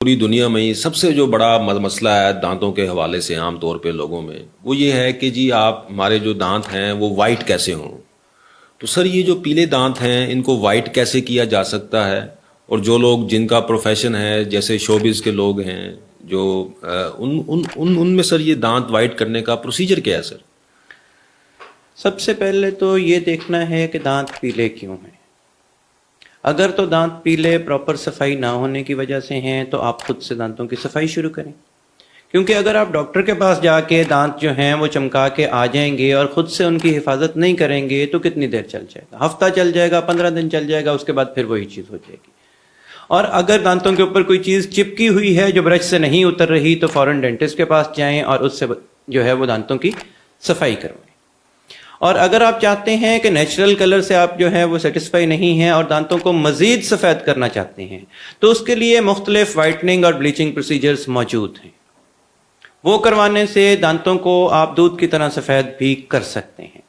پوری دنیا میں یہ سب سے جو بڑا مسئلہ ہے دانتوں کے حوالے سے عام طور پہ لوگوں میں، وہ یہ ہے کہ جی آپ ہمارے جو دانت ہیں وہ وائٹ کیسے ہوں. تو سر یہ جو پیلے دانت ہیں ان کو وائٹ کیسے کیا جا سکتا ہے؟ اور جو لوگ جن کا پروفیشن ہے جیسے شوبز کے لوگ ہیں جو ان میں سر یہ دانت وائٹ کرنے کا پروسیجر کیا ہے سر؟ سب سے پہلے تو یہ دیکھنا ہے کہ دانت پیلے کیوں ہیں. اگر تو دانت پیلے پراپر صفائی نہ ہونے کی وجہ سے ہیں تو آپ خود سے دانتوں کی صفائی شروع کریں. کیونکہ اگر آپ ڈاکٹر کے پاس جا کے دانت جو ہیں وہ چمکا کے آ جائیں گے اور خود سے ان کی حفاظت نہیں کریں گے تو کتنی دیر چل جائے گا؟ ہفتہ چل جائے گا، 15 دن چل جائے گا، اس کے بعد پھر وہی چیز ہو جائے گی. اور اگر دانتوں کے اوپر کوئی چیز چپکی ہوئی ہے جو برش سے نہیں اتر رہی تو فوراً ڈینٹسٹ کے پاس جائیں اور اس سے جو ہے وہ دانتوں کی صفائی کروائیں. اور اگر آپ چاہتے ہیں کہ نیچرل کلر سے آپ جو ہے وہ سیٹسفائی نہیں ہیں اور دانتوں کو مزید سفید کرنا چاہتے ہیں تو اس کے لیے مختلف وائٹننگ اور بلیچنگ پروسیجرز موجود ہیں. وہ کروانے سے دانتوں کو آپ دودھ کی طرح سفید بھی کر سکتے ہیں.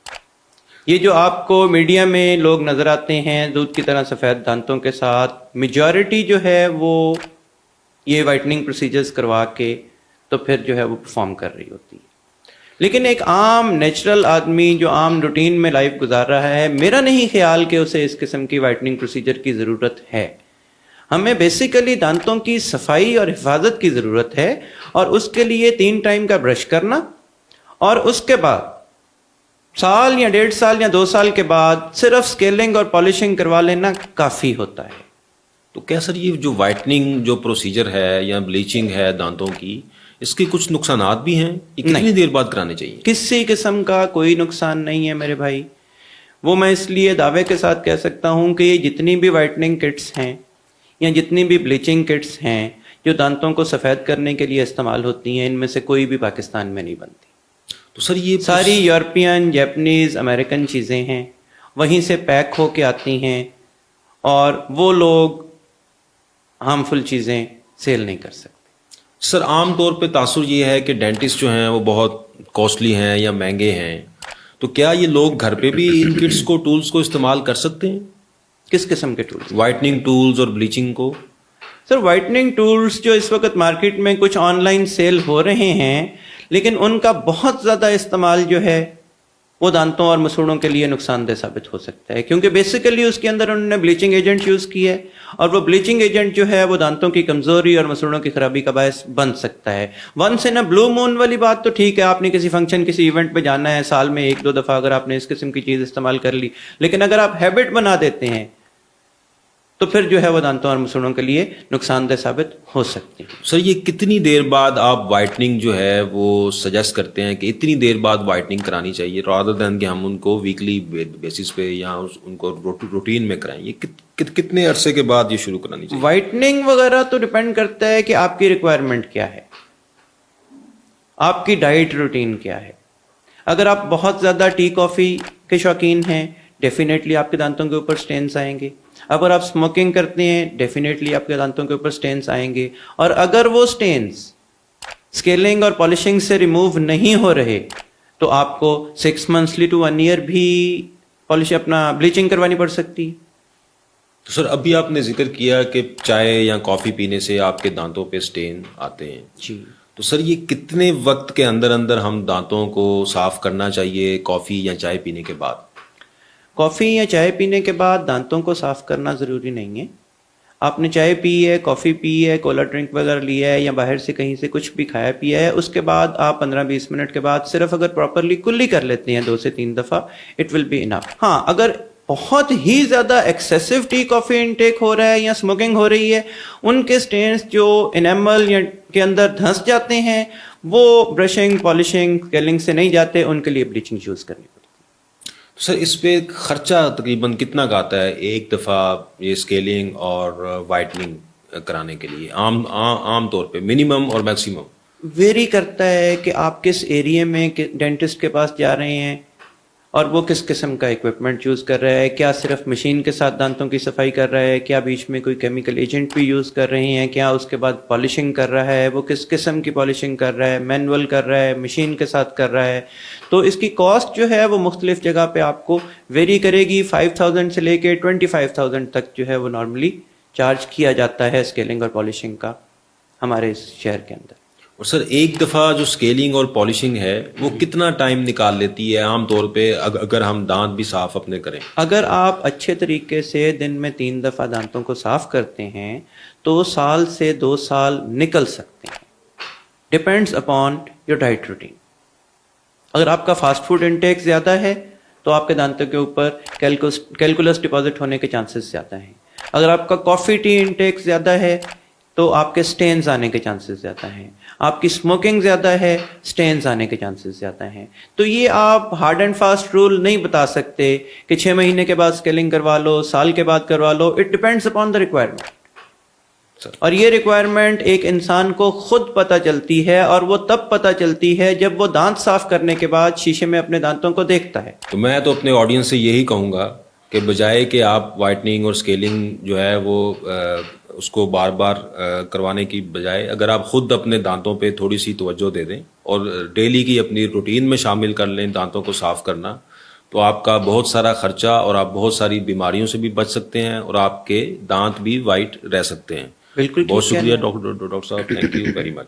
یہ جو آپ کو میڈیا میں لوگ نظر آتے ہیں دودھ کی طرح سفید دانتوں کے ساتھ، میجورٹی جو ہے وہ یہ وائٹننگ پروسیجرز کروا کے تو پھر جو ہے وہ پرفارم کر رہی ہوتی ہے. لیکن ایک عام نیچرل آدمی جو عام روٹین میں لائف گزار رہا ہے، میرا نہیں خیال کہ اسے اس قسم کی وائٹننگ پروسیجر کی ضرورت ہے. ہمیں بیسیکلی دانتوں کی صفائی اور حفاظت کی ضرورت ہے، اور اس کے لیے 3 ٹائم کا برش کرنا، اور اس کے بعد سال یا 1.5 سال یا 2 سال کے بعد صرف اسکیلنگ اور پالشنگ کروا لینا کافی ہوتا ہے. تو کیا سر یہ جو وائٹننگ جو پروسیجر ہے یا بلیچنگ ہے دانتوں کی، اس کے کچھ نقصانات بھی ہیں؟ یہ کتنی دیر بعد کرانی چاہیے؟ کسی قسم کا کوئی نقصان نہیں ہے میرے بھائی. وہ میں اس لیے دعوے کے ساتھ کہہ سکتا ہوں کہ یہ جتنی بھی وائٹننگ کٹس ہیں یا جتنی بھی بلیچنگ کٹس ہیں جو دانتوں کو سفید کرنے کے لیے استعمال ہوتی ہیں، ان میں سے کوئی بھی پاکستان میں نہیں بنتی. تو سر یہ ساری یورپین، جیپنیز، امریکن چیزیں ہیں، وہیں سے پیک ہو کے آتی ہیں، اور وہ لوگ ہارمفل چیزیں سیل نہیں کر سکتے. سر عام طور پہ تاثر یہ ہے کہ ڈینٹسٹ جو ہیں وہ بہت کاسٹلی ہیں یا مہنگے ہیں، تو کیا یہ لوگ گھر پہ بھی ان کٹس کو، ٹولز کو استعمال کر سکتے ہیں؟ کس قسم کے ٹولز؟ وائٹننگ ٹولز اور بلیچنگ کو. سر وائٹننگ ٹولز جو اس وقت مارکیٹ میں کچھ آن لائن سیل ہو رہے ہیں، لیکن ان کا بہت زیادہ استعمال جو ہے وہ دانتوں اور مسوڑوں کے لیے نقصان دہ ثابت ہو سکتا ہے، کیونکہ بیسیکلی اس کے اندر انہوں نے بلیچنگ ایجنٹ یوز کیا ہے، اور وہ بلیچنگ ایجنٹ جو ہے وہ دانتوں کی کمزوری اور مسوڑوں کی خرابی کا باعث بن سکتا ہے. ونس ان اے بلو مون والی بات تو ٹھیک ہے، آپ نے کسی فنکشن، کسی ایونٹ پہ جانا ہے، سال میں 1-2 دفعہ اگر آپ نے اس قسم کی چیز استعمال کر لی، لیکن اگر آپ ہیبٹ بنا دیتے ہیں تو پھر جو ہے وہ دانتوں اور مسوڑوں کے لیے نقصان دہ ثابت ہو سکتے ہیں. سر یہ کتنی دیر بعد آپ وائٹننگ جو ہے وہ سجیسٹ کرتے ہیں کہ اتنی دیر بعد وائٹننگ کرانی چاہیے، رادر دین کہ ہم ان کو ویکلی بیسس پہ یا ان کو روٹین میں کرائیں؟ یہ کتنے عرصے کے بعد یہ شروع کرانی چاہیے؟ وائٹننگ وغیرہ تو ڈیپینڈ کرتا ہے کہ آپ کی ریکوائرمنٹ کیا ہے، آپ کی ڈائٹ روٹین کیا ہے. اگر آپ بہت زیادہ ٹی کافی کے شوقین ہیں، ڈیفینیٹلی آپ کے دانتوں کے اوپر سٹینز آئیں گے. اگر آپ اسموکنگ کرتے ہیں، ڈیفینیٹلی آپ کے دانتوں کے اوپر سٹینز آئیں گے. اور اگر وہ سٹینز اسکیلنگ اور پالشنگ سے ریموو نہیں ہو رہے تو آپ کو 6 months to 1 year بھی اپنا بلیچنگ کروانی پڑ سکتی. تو سر ابھی آپ نے ذکر کیا کہ چائے یا کافی پینے سے آپ کے دانتوں پہ سٹین آتے ہیں. جی. تو سر یہ کتنے وقت کے اندر اندر ہم دانتوں کو صاف کرنا چاہیے کافی یا چائے پینے کے بعد؟ کافی یا چائے پینے کے بعد دانتوں کو صاف کرنا ضروری نہیں ہے. آپ نے چائے پی ہے، کافی پی ہے، کولا ڈرنک وغیرہ لیا ہے، یا باہر سے کہیں سے کچھ بھی کھایا پیا ہے، اس کے بعد آپ 15-20 منٹ کے بعد صرف اگر پراپرلی کلی کر لیتے ہیں 2 سے 3 دفعہ، اٹ ول بی انف. ہاں، اگر بہت ہی زیادہ ایکسیسو ٹی کافی انٹیک ہو رہا ہے یا اسموکنگ ہو رہی ہے، ان کے سٹینز جو انیمل یا کے اندر دھنس جاتے ہیں وہ برشنگ، پالشنگ، اسکیلنگ سے نہیں جاتے، ان کے لیے بلیچنگ یوز کرنی پڑتی ہے. سر اس پہ خرچہ تقریباً کتنا کا آتا ہے ایک دفعہ یہ اسکیلنگ اور وائٹننگ کرانے کے لیے عام طور پہ منیمم اور میکسیمم؟ ویری کرتا ہے کہ آپ کس ایریے میں ڈینٹسٹ کے پاس جا رہے ہیں اور وہ کس قسم کا ایکوپمنٹ یوز کر رہا ہے. کیا صرف مشین کے ساتھ دانتوں کی صفائی کر رہا ہے، کیا بیچ میں کوئی کیمیکل ایجنٹ بھی یوز کر رہے ہیں، کیا اس کے بعد پالشنگ کر رہا ہے، وہ کس قسم کی پالشنگ کر رہا ہے، مینول کر رہا ہے، مشین کے ساتھ کر رہا ہے. تو اس کی کاسٹ جو ہے وہ مختلف جگہ پہ آپ کو ویری کرے گی. 5000 سے لے کے 25,000 تک جو ہے وہ نارملی چارج کیا جاتا ہے اسکیلنگ اور پالشنگ کا. ہمارے اس شہر کے اندر. اور سر ایک دفعہ جو اسکیلنگ اور پالشنگ ہے وہ کتنا ٹائم نکال لیتی ہے عام طور پہ اگر ہم دانت بھی صاف اپنے کریں؟ اگر آپ اچھے طریقے سے دن میں 3 دفعہ دانتوں کو صاف کرتے ہیں تو 1 سال سے 2 سال نکل سکتے ہیں. Depends upon your diet routine. اگر آپ کا فاسٹ فوڈ انٹیک زیادہ ہے تو آپ کے دانتوں کے اوپر کیلکولس ڈپازٹ ہونے کے چانسز زیادہ ہیں. اگر آپ کا کافی ٹی انٹیک زیادہ ہے تو آپ کے سٹینز آنے کے چانسز زیادہ ہیں. آپ کی اسموکنگ زیادہ ہے، سٹینز آنے کے چانسز زیادہ ہیں. تو یہ آپ ہارڈ اینڈ فاسٹ رول نہیں بتا سکتے کہ 6 مہینے کے بعد اسکیلنگ کروا لو، سال کے بعد کروا لو. It depends upon the requirement. اور یہ ریکوائرمنٹ ایک انسان کو خود پتہ چلتی ہے، اور وہ تب پتہ چلتی ہے جب وہ دانت صاف کرنے کے بعد شیشے میں اپنے دانتوں کو دیکھتا ہے. تو میں تو اپنے آڈینس سے یہی کہوں گا کہ بجائے کہ آپ وائٹننگ اور اسکیلنگ جو ہے وہ اس کو بار بار کروانے کی بجائے اگر آپ خود اپنے دانتوں پہ تھوڑی سی توجہ دے دیں اور ڈیلی کی اپنی روٹین میں شامل کر لیں دانتوں کو صاف کرنا، تو آپ کا بہت سارا خرچہ اور آپ بہت ساری بیماریوں سے بھی بچ سکتے ہیں اور آپ کے دانت بھی وائٹ رہ سکتے ہیں. بالکل. بہت شکریہ ڈاکٹر صاحب، تھینک یو ویری مچ.